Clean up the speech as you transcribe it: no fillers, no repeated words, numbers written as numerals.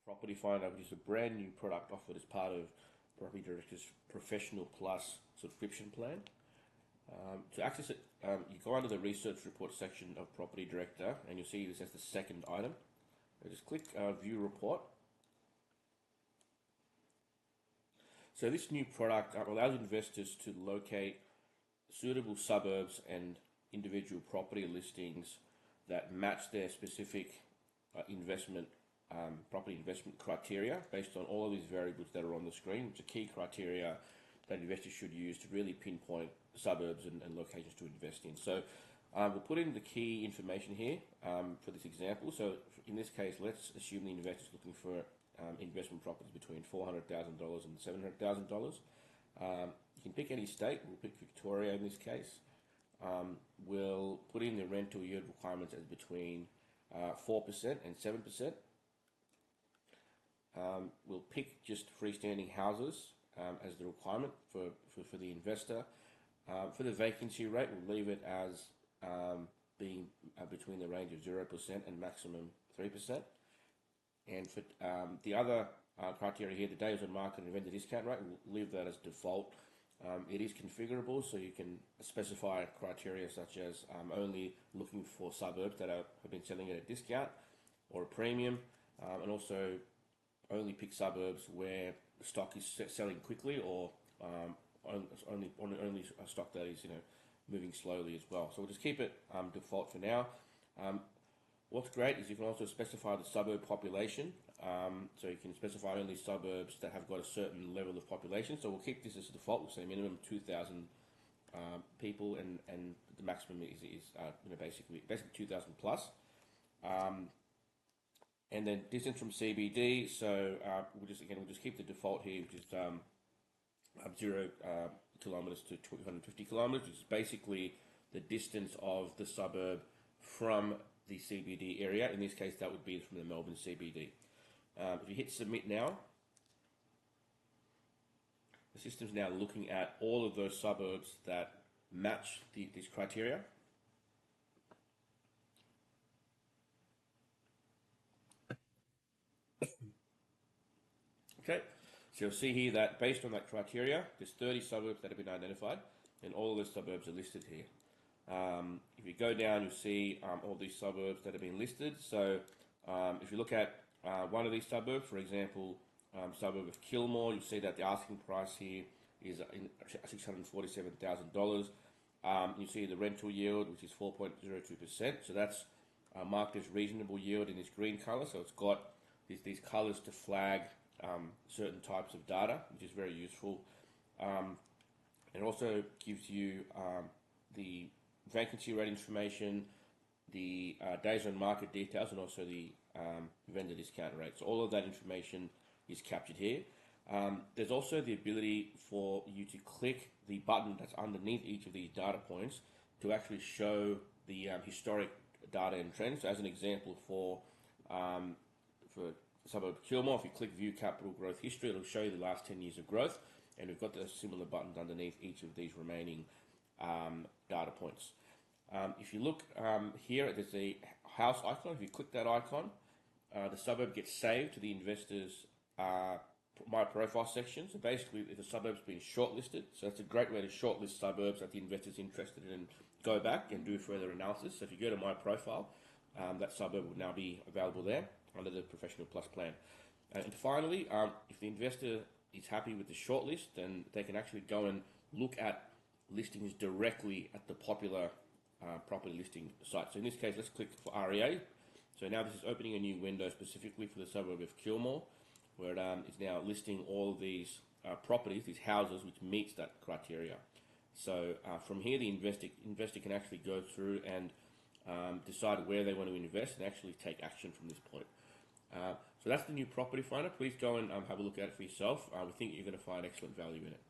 PropertyFinder, which is a brand new product offered as part of PropertyDirector's Professional Plus subscription plan. To access it, you go under the research report section of PropertyDirector and you'll see this as the second item. So just click View Report. So this new product allows investors to locate suitable suburbs and individual property listings that match their specific property investment criteria based on all of these variables that are on the screen, which are key criteria that investors should use to really pinpoint suburbs and locations to invest in. So we'll put in the key information here for this example. So in this case, let's assume the investor is looking for investment properties between $400,000 and $700,000. You can pick any state. We'll pick Victoria in this case. We'll put in the rental yield requirements as between 4% and 7%. We'll pick just freestanding houses as the requirement for the investor. For the vacancy rate, we'll leave it as being between the range of 0% and maximum 3%. And for the other criteria here, the days on market and vendor discount rate, we'll leave that as default. It is configurable, so you can specify criteria such as only looking for suburbs that have been selling at a discount or a premium, and also only pick suburbs where the stock is selling quickly, or only a stock that is moving slowly as well. So we'll just keep it default for now. What's great is you can also specify the suburb population. So you can specify only suburbs that have got a certain level of population. So we'll keep this as a default. We'll say minimum 2,000 people, and the maximum is basically 2,000 plus. And then distance from CBD. So we'll just keep the default here, which is 0 kilometers to 250 kilometers, which is basically the distance of the suburb from the CBD area. In this case, that would be from the Melbourne CBD. If you hit submit now, the system's now looking at all of those suburbs that match these criteria. Okay, so you'll see here that based on that criteria, there's 30 suburbs that have been identified, and all of those suburbs are listed here. If you go down, you'll see all these suburbs that have been listed. So if you look at one of these suburbs, for example, suburb of Kilmore, you'll see that the asking price here is $647,000. You see the rental yield, which is 4.02%. So that's marked as reasonable yield in this green color. So it's got these colors to flag certain types of data, which is very useful. It also gives you the vacancy rate information, the days on market details, and also the vendor discount rate. So all of that information is captured here. There's also the ability for you to click the button that's underneath each of these data points to actually show the historic data and trends. So as an example, for suburb Kilmore, if you click View Capital Growth History, it'll show you the last 10 years of growth, and we've got the similar buttons underneath each of these remaining data points. If you look here, there's a house icon. If you click that icon, the suburb gets saved to the investor's My Profile section. So basically, if the suburb's been shortlisted, so that's a great way to shortlist suburbs that the investor's interested in, go back and do further analysis. So if you go to My Profile, that suburb will now be available there under the Professional Plus plan. And finally, if the investor is happy with the shortlist, then they can actually go and look at listings directly at the popular property listing site. So in this case, let's click for REA. So now this is opening a new window specifically for the suburb of Kilmore, where it is now listing all of these properties, these houses, which meets that criteria. So from here, the investor can actually go through and decide where they want to invest and actually take action from this point. So that's the new PropertyFinder. Please go and have a look at it for yourself. We think you're going to find excellent value in it.